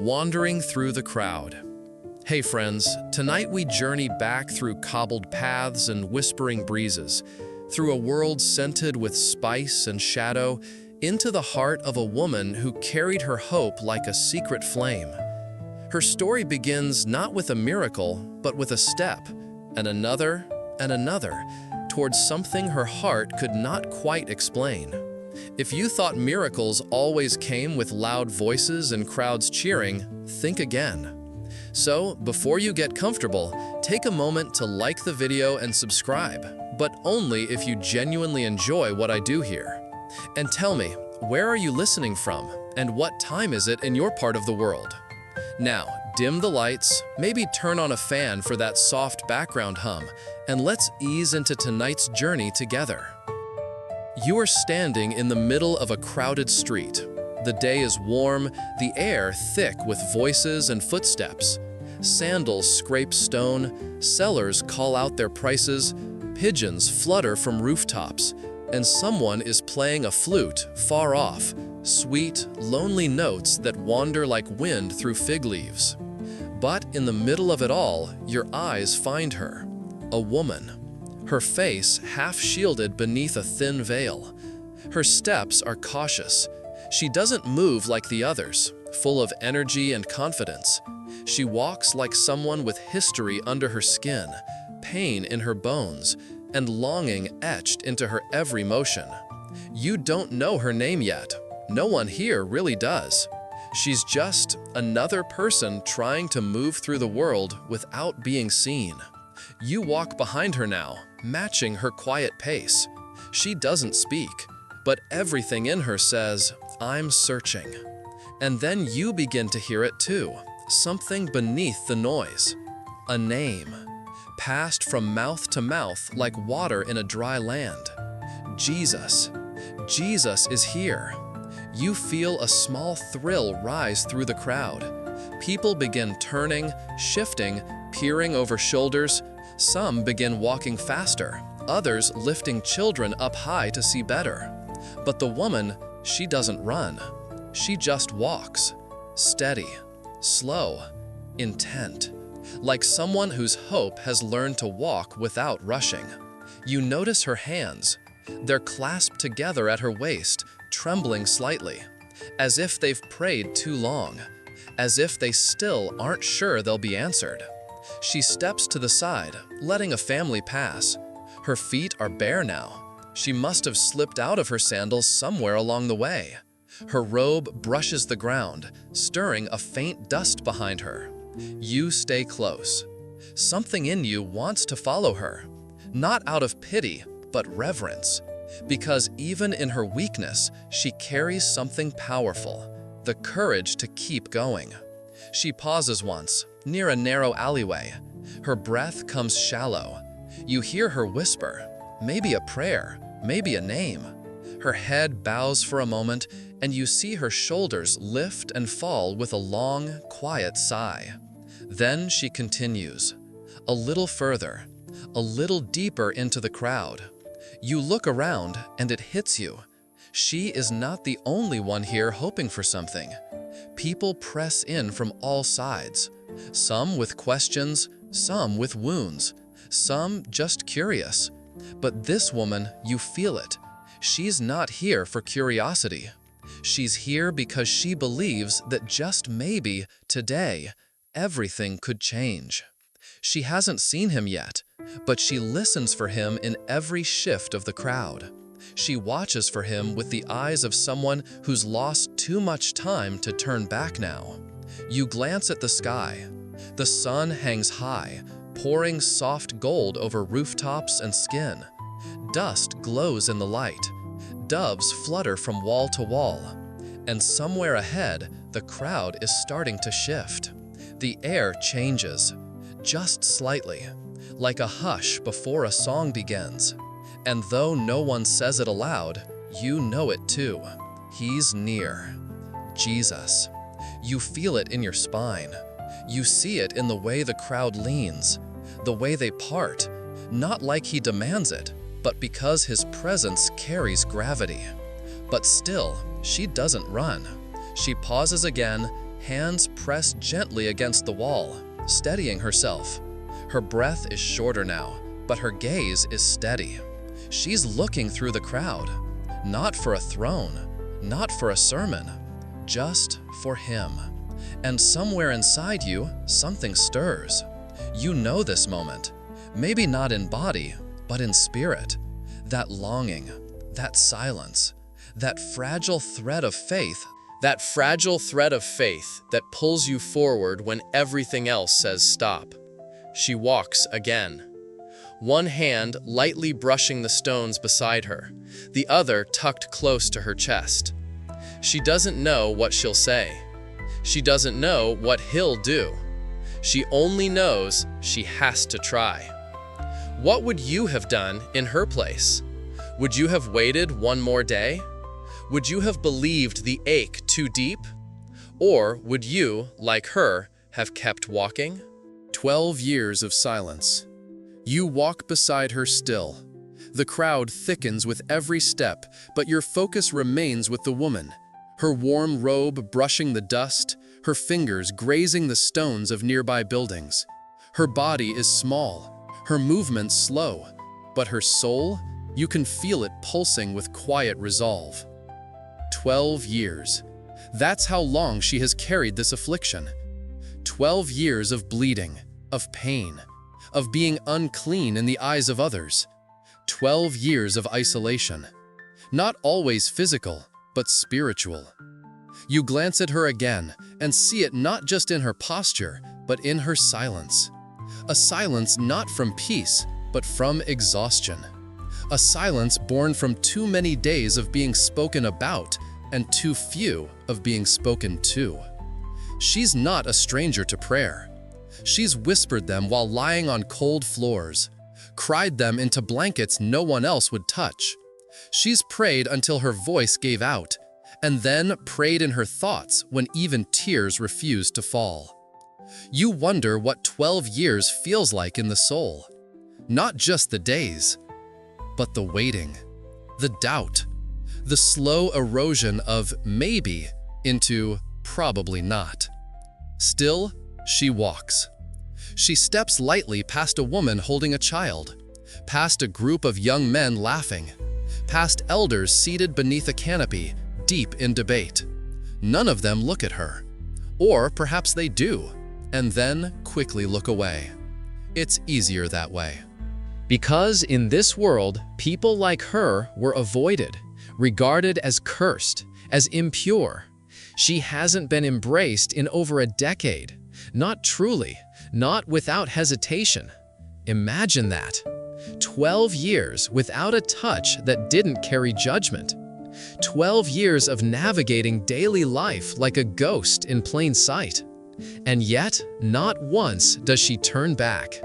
Wandering through the crowd. Hey friends, tonight we journey back through cobbled paths and whispering breezes, through a world scented with spice and shadow, into the heart of a woman who carried her hope like a secret flame. Her story begins not with a miracle, but with a step, and another, towards something her heart could not quite explain. If you thought miracles always came with loud voices and crowds cheering, think again. So, before you get comfortable, take a moment to like the video and subscribe, but only if you genuinely enjoy what I do here. And tell me, where are you listening from, and what time is it in your part of the world? Now, dim the lights, maybe turn on a fan for that soft background hum, and let's ease into tonight's journey together. You are standing in the middle of a crowded street. The day is warm, the air thick with voices and footsteps. Sandals scrape stone, sellers call out their prices, pigeons flutter from rooftops, and someone is playing a flute far off, sweet, lonely notes that wander like wind through fig leaves. But in the middle of it all, your eyes find her, a woman. Her face half-shielded beneath a thin veil. Her steps are cautious. She doesn't move like the others, full of energy and confidence. She walks like someone with history under her skin, pain in her bones, and longing etched into her every motion. You don't know her name yet. No one here really does. She's just another person trying to move through the world without being seen. You walk behind her now, matching her quiet pace. She doesn't speak, but everything in her says, "I'm searching." And then you begin to hear it too, something beneath the noise. A name, passed from mouth to mouth like water in a dry land. Jesus. Jesus is here. You feel a small thrill rise through the crowd. People begin turning, shifting, peering over shoulders. Some begin walking faster, others lifting children up high to see better. But the woman, she doesn't run. She just walks, steady, slow, intent, like someone whose hope has learned to walk without rushing. You notice her hands. They're clasped together at her waist, trembling slightly, as if they've prayed too long, as if they still aren't sure they'll be answered. She steps to the side, letting a family pass. Her feet are bare now. She must have slipped out of her sandals somewhere along the way. Her robe brushes the ground, stirring a faint dust behind her. You stay close. Something in you wants to follow her, not out of pity, but reverence. Because even in her weakness, she carries something powerful, the courage to keep going. She pauses once, near a narrow alleyway. Her breath comes shallow. You hear her whisper, maybe a prayer, maybe a name. Her head bows for a moment, and you see her shoulders lift and fall with a long, quiet sigh. Then she continues, a little further, a little deeper into the crowd. You look around, and it hits you. She is not the only one here hoping for something. People press in from all sides, some with questions, some with wounds, some just curious. But this woman, you feel it. She's not here for curiosity. She's here because she believes that just maybe, today, everything could change. She hasn't seen him yet, but she listens for him in every shift of the crowd. She watches for him with the eyes of someone who's lost too much time to turn back now. You glance at the sky. The sun hangs high, pouring soft gold over rooftops and skin. Dust glows in the light. Doves flutter from wall to wall. And somewhere ahead, the crowd is starting to shift. The air changes, just slightly, like a hush before a song begins. And though no one says it aloud, you know it too. He's near. Jesus. You feel it in your spine. You see it in the way the crowd leans, the way they part, not like he demands it, but because his presence carries gravity. But still, she doesn't run. She pauses again, hands pressed gently against the wall, steadying herself. Her breath is shorter now, but her gaze is steady. She's looking through the crowd, not for a throne, not for a sermon, just for him. And somewhere inside you, something stirs. You know this moment, maybe not in body, but in spirit. That longing, that silence, that fragile thread of faith that pulls you forward when everything else says stop. She walks again. One hand lightly brushing the stones beside her, the other tucked close to her chest. She doesn't know what she'll say. She doesn't know what he'll do. She only knows she has to try. What would you have done in her place? Would you have waited one more day? Would you have believed the ache too deep? Or would you, like her, have kept walking? 12 years of silence. You walk beside her still. The crowd thickens with every step, but your focus remains with the woman. Her warm robe brushing the dust, her fingers grazing the stones of nearby buildings. Her body is small, her movements slow, but her soul, you can feel it pulsing with quiet resolve. 12 years. That's how long she has carried this affliction. 12 years of bleeding, of pain, of being unclean in the eyes of others. 12 years of isolation. Not always physical, but spiritual. You glance at her again and see it not just in her posture, but in her silence. A silence not from peace, but from exhaustion. A silence born from too many days of being spoken about and too few of being spoken to. She's not a stranger to prayer. She's whispered them while lying on cold floors, cried them into blankets no one else would touch. She's prayed until her voice gave out, and then prayed in her thoughts when even tears refused to fall. You wonder what 12 years feels like in the soul. Not just the days, but the waiting, the doubt, the slow erosion of maybe into probably not. Still, she walks. She steps lightly past a woman holding a child, past a group of young men laughing, past elders seated beneath a canopy, deep in debate. None of them look at her. Or perhaps they do, and then quickly look away. It's easier that way. Because in this world, people like her were avoided, regarded as cursed, as impure. She hasn't been embraced in over a decade. Not truly, not without hesitation. Imagine that. 12 years without a touch that didn't carry judgment. 12 years of navigating daily life like a ghost in plain sight. And yet, not once does she turn back.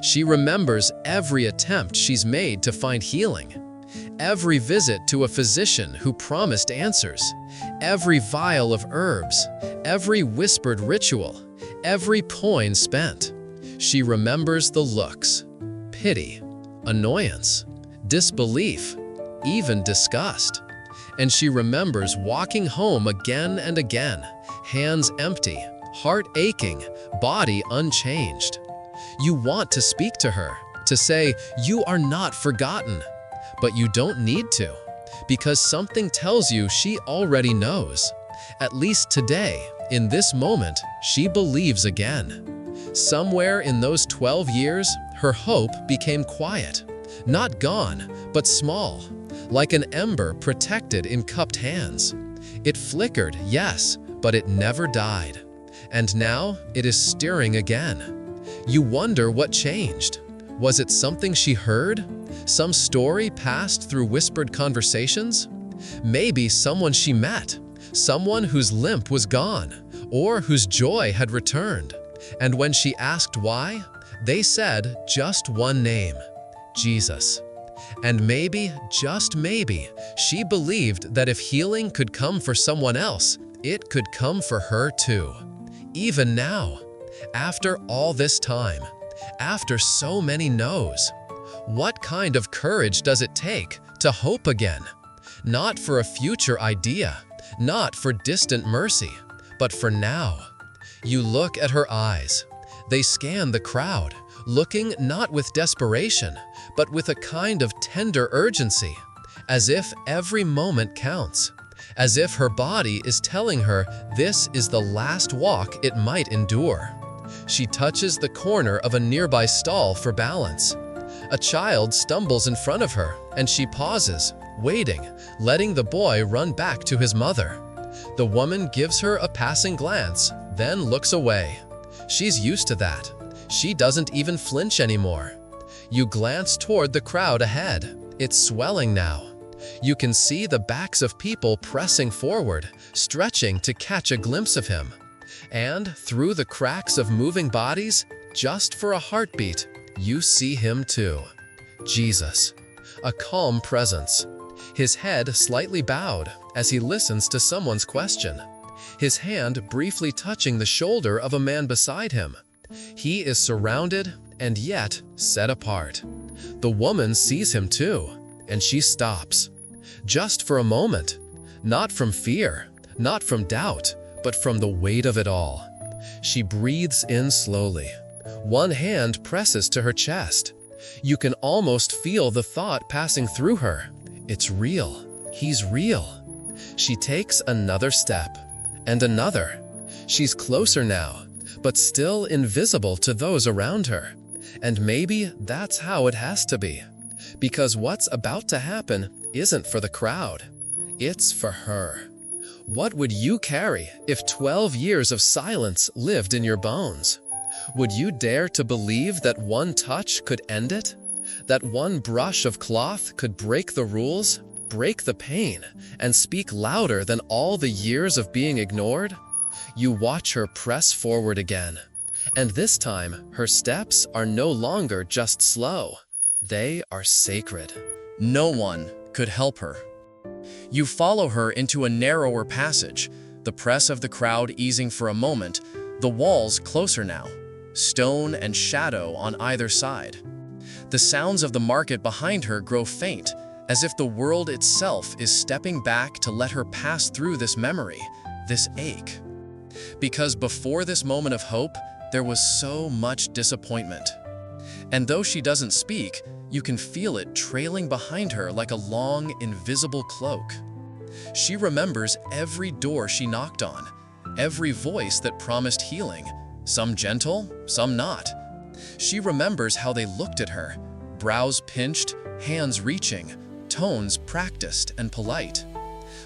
She remembers every attempt she's made to find healing. Every visit to a physician who promised answers. Every vial of herbs. Every whispered ritual. Every coin spent. She remembers the looks. Pity. Annoyance. Disbelief. Even disgust. And she remembers walking home again and again, hands empty, heart aching, body unchanged. You want to speak to her, to say, "You are not forgotten," but you don't need to, because something tells you she already knows. At least today, in this moment, she believes again. Somewhere in those 12 years, her hope became quiet, not gone, but small, like an ember protected in cupped hands. It flickered, yes, but it never died. And now it is stirring again. You wonder what changed. Was it something she heard? Some story passed through whispered conversations? Maybe someone she met, someone whose limp was gone, or whose joy had returned. And when she asked why, they said just one name, Jesus. And maybe, just maybe, she believed that if healing could come for someone else, it could come for her too. Even now, after all this time, after so many no's, what kind of courage does it take to hope again? Not for a future idea, not for distant mercy, But for now, you look at her eyes. They scan the crowd, looking not with desperation, but with a kind of tender urgency, as if every moment counts, as if her body is telling her this is the last walk it might endure. She touches the corner of a nearby stall for balance. A child stumbles in front of her, and she pauses, waiting, letting the boy run back to his mother. The woman gives her a passing glance, then looks away. She's used to that. She doesn't even flinch anymore. You glance toward the crowd ahead. It's swelling now. You can see the backs of people pressing forward, stretching to catch a glimpse of him. And through the cracks of moving bodies, just for a heartbeat, you see him too. Jesus, a calm presence. His head slightly bowed as he listens to someone's question. His hand briefly touching the shoulder of a man beside him. He is surrounded and yet set apart. The woman sees him too, and she stops. Just for a moment. Not from fear, not from doubt, but from the weight of it all. She breathes in slowly. One hand presses to her chest. You can almost feel the thought passing through her. It's real. He's real. She takes another step, and another. She's closer now, but still invisible to those around her. And maybe that's how it has to be. Because what's about to happen isn't for the crowd. It's for her. What would you carry if 12 years of silence lived in your bones? Would you dare to believe that one touch could end it? That one brush of cloth could break the rules, break the pain, and speak louder than all the years of being ignored? You watch her press forward again. And this time, her steps are no longer just slow. They are sacred. No one could help her. You follow her into a narrower passage, the press of the crowd easing for a moment, the walls closer now, stone and shadow on either side. The sounds of the market behind her grow faint, as if the world itself is stepping back to let her pass through this memory, this ache. Because before this moment of hope, there was so much disappointment. And though she doesn't speak, you can feel it trailing behind her like a long, invisible cloak. She remembers every door she knocked on, every voice that promised healing, some gentle, some not. She remembers how they looked at her, brows pinched, hands reaching, tones practiced and polite.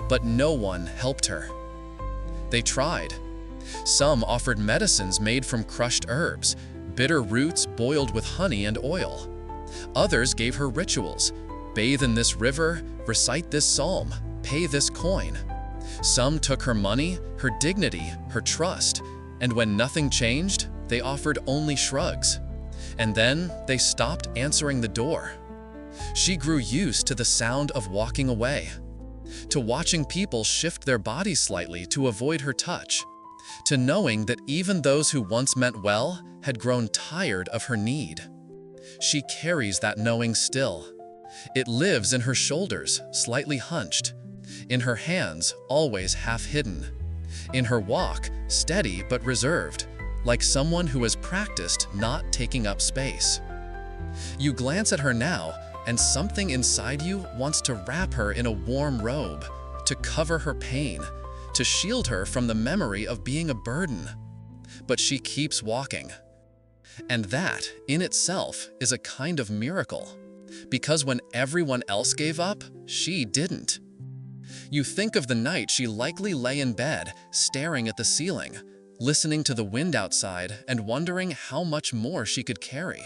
But no one helped her. They tried. Some offered medicines made from crushed herbs, bitter roots boiled with honey and oil. Others gave her rituals. Bathe in this river, recite this psalm, pay this coin. Some took her money, her dignity, her trust, and when nothing changed, they offered only shrugs. And then they stopped answering the door. She grew used to the sound of walking away, to watching people shift their bodies slightly to avoid her touch, to knowing that even those who once meant well had grown tired of her need. She carries that knowing still. It lives in her shoulders, slightly hunched, in her hands, always half hidden, in her walk, steady but reserved, like someone who has practiced not taking up space. You glance at her now, and something inside you wants to wrap her in a warm robe, to cover her pain, to shield her from the memory of being a burden. But she keeps walking. And that, in itself, is a kind of miracle. Because when everyone else gave up, she didn't. You think of the night she likely lay in bed, staring at the ceiling, listening to the wind outside and wondering how much more she could carry,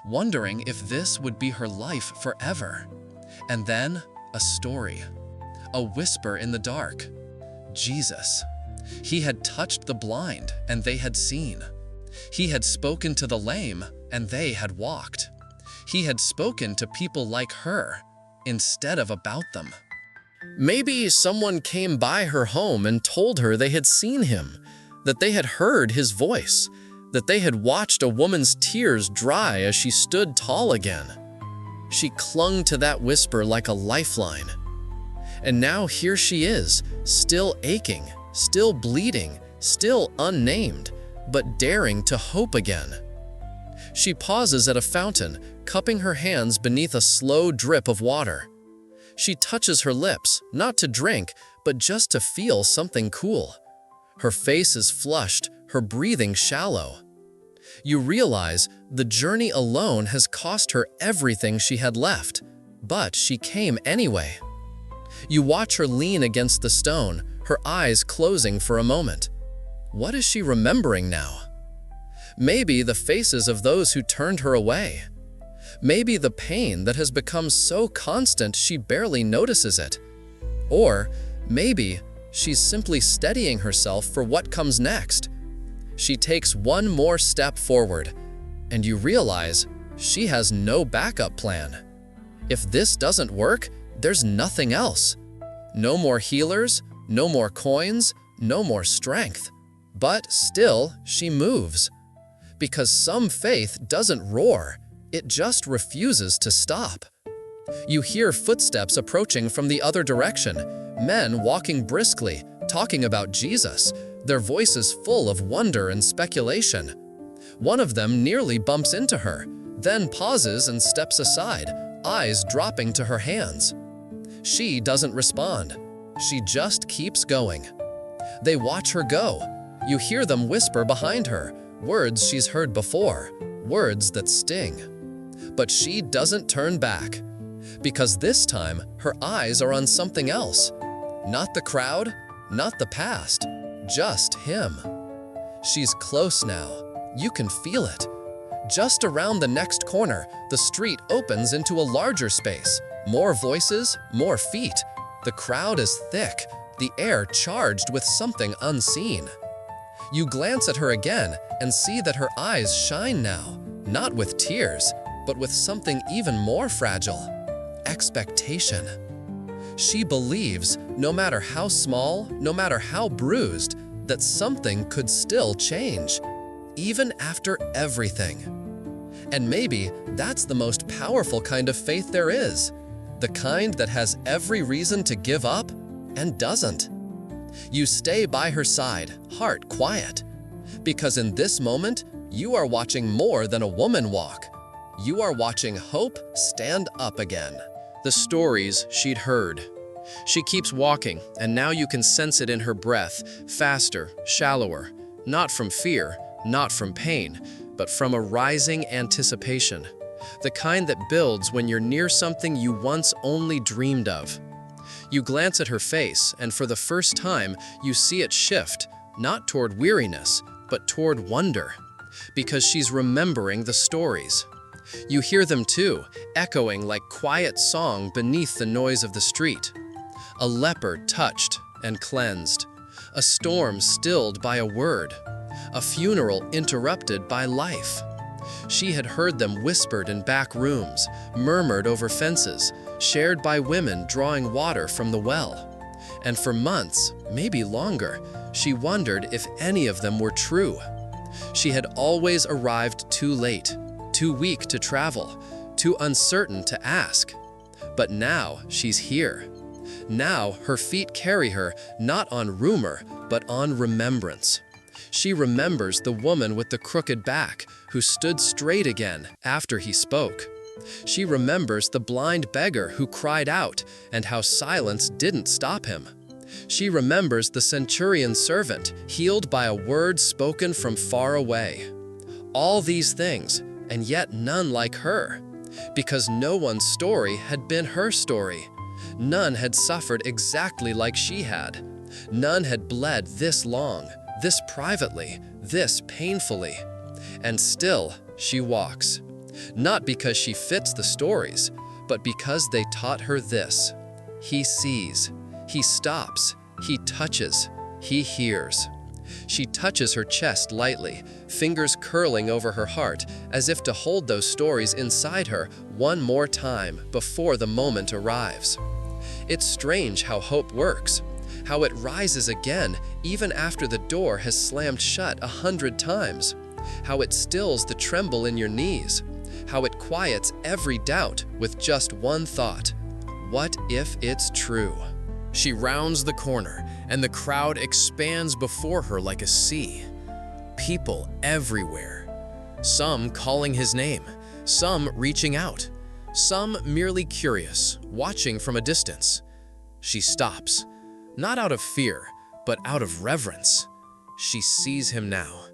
wondering if this would be her life forever. And then, a story. A whisper in the dark. Jesus. He had touched the blind, and they had seen. He had spoken to the lame, and they had walked. He had spoken to people like her, instead of about them. Maybe someone came by her home and told her they had seen him, that they had heard his voice, that they had watched a woman's tears dry as she stood tall again. She clung to that whisper like a lifeline. And now here she is, still aching, still bleeding, still unnamed, but daring to hope again. She pauses at a fountain, cupping her hands beneath a slow drip of water. She touches her lips, not to drink, but just to feel something cool. Her face is flushed, her breathing shallow. You realize the journey alone has cost her everything she had left, but she came anyway. You watch her lean against the stone, her eyes closing for a moment. What is she remembering now? Maybe the faces of those who turned her away. Maybe the pain that has become so constant she barely notices it. Or maybe she's simply steadying herself for what comes next. She takes one more step forward, and you realize she has no backup plan. If this doesn't work, there's nothing else. No more healers, no more coins, no more strength. But still, she moves. Because some faith doesn't roar, it just refuses to stop. You hear footsteps approaching from the other direction, men walking briskly, talking about Jesus, their voices full of wonder and speculation. One of them nearly bumps into her, then pauses and steps aside, eyes dropping to her hands. She doesn't respond. She just keeps going. They watch her go. You hear them whisper behind her, words she's heard before, words that sting. But she doesn't turn back, because this time her eyes are on something else. Not the crowd, not the past, just him. She's close now. You can feel it. Just around the next corner, the street opens into a larger space. More voices, more feet. The crowd is thick, the air charged with something unseen. You glance at her again and see that her eyes shine now, not with tears, but with something even more fragile: expectation. She believes, no matter how small, no matter how bruised, that something could still change, even after everything. And maybe that's the most powerful kind of faith there is, the kind that has every reason to give up and doesn't. You stay by her side, heart quiet, because in this moment, you are watching more than a woman walk. You are watching hope stand up again. The stories she'd heard. She keeps walking, and now you can sense it in her breath, faster, shallower, not from fear, not from pain, but from a rising anticipation, the kind that builds when you're near something you once only dreamed of. You glance at her face, and for the first time, you see it shift, not toward weariness, but toward wonder, because she's remembering the stories. You hear them too, echoing like quiet song beneath the noise of the street. A leper touched and cleansed, a storm stilled by a word, a funeral interrupted by life. She had heard them whispered in back rooms, murmured over fences, shared by women drawing water from the well. And for months, maybe longer, she wondered if any of them were true. She had always arrived too late, too weak to travel, too uncertain to ask. But now she's here. Now her feet carry her not on rumor, but on remembrance. She remembers the woman with the crooked back who stood straight again after he spoke. She remembers the blind beggar who cried out and how silence didn't stop him. She remembers the centurion's servant healed by a word spoken from far away. All these things, and yet none like her, because no one's story had been her story. None had suffered exactly like she had. None had bled this long, this privately, this painfully. And still, she walks. Not because she fits the stories, but because they taught her this. He sees, he stops, he touches, he hears. She touches her chest lightly, fingers curling over her heart, as if to hold those stories inside her one more time before the moment arrives. It's strange how hope works, how it rises again even after the door has slammed shut 100 times, how it stills the tremble in your knees, how it quiets every doubt with just one thought: what if it's true? She rounds the corner, and the crowd expands before her like a sea. People everywhere. Some calling his name, some reaching out, some merely curious, watching from a distance. She stops, not out of fear, but out of reverence. She sees him now.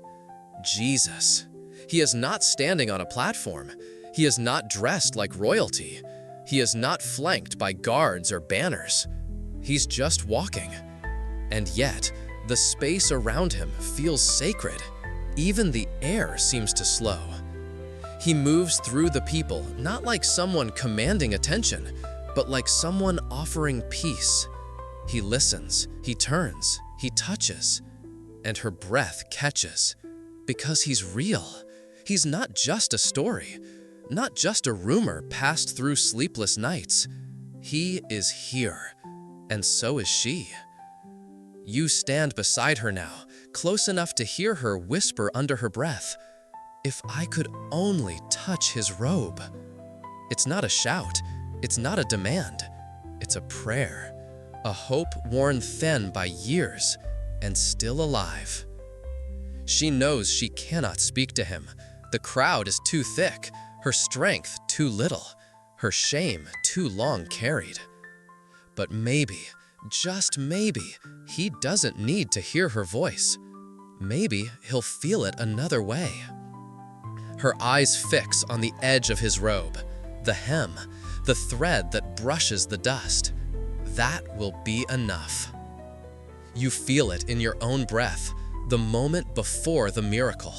Jesus. He is not standing on a platform. He is not dressed like royalty. He is not flanked by guards or banners. He's just walking. And yet, the space around him feels sacred. Even the air seems to slow. He moves through the people, not like someone commanding attention, but like someone offering peace. He listens, he turns, he touches, and her breath catches. Because he's real. He's not just a story, not just a rumor passed through sleepless nights. He is here, and so is she. You stand beside her now, close enough to hear her whisper under her breath, "If I could only touch his robe." It's not a shout, it's not a demand, it's a prayer, a hope worn thin by years and still alive. She knows she cannot speak to him. The crowd is too thick, her strength too little, her shame too long carried. But maybe, just maybe, he doesn't need to hear her voice. Maybe he'll feel it another way. Her eyes fix on the edge of his robe, the hem, the thread that brushes the dust. That will be enough. You feel it in your own breath, the moment before the miracle.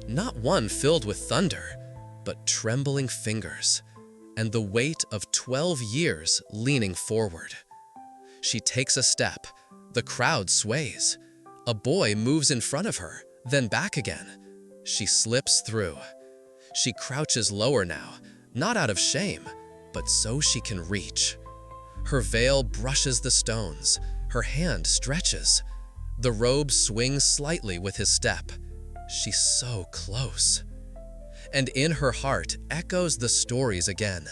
Not one filled with thunder, but trembling fingers, and the weight of 12 years leaning forward. She takes a step. The crowd sways. A boy moves in front of her, then back again. She slips through. She crouches lower now, not out of shame, but so she can reach. Her veil brushes the stones. Her hand stretches. The robe swings slightly with his step. She's so close. And in her heart echoes the stories again.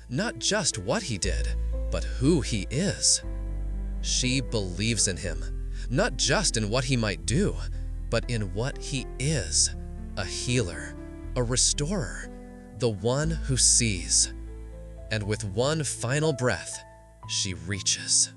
Not just what he did, but who he is. She believes in him, not just in what he might do, but in what he is. A healer, a restorer, the one who sees. And with one final breath, she reaches.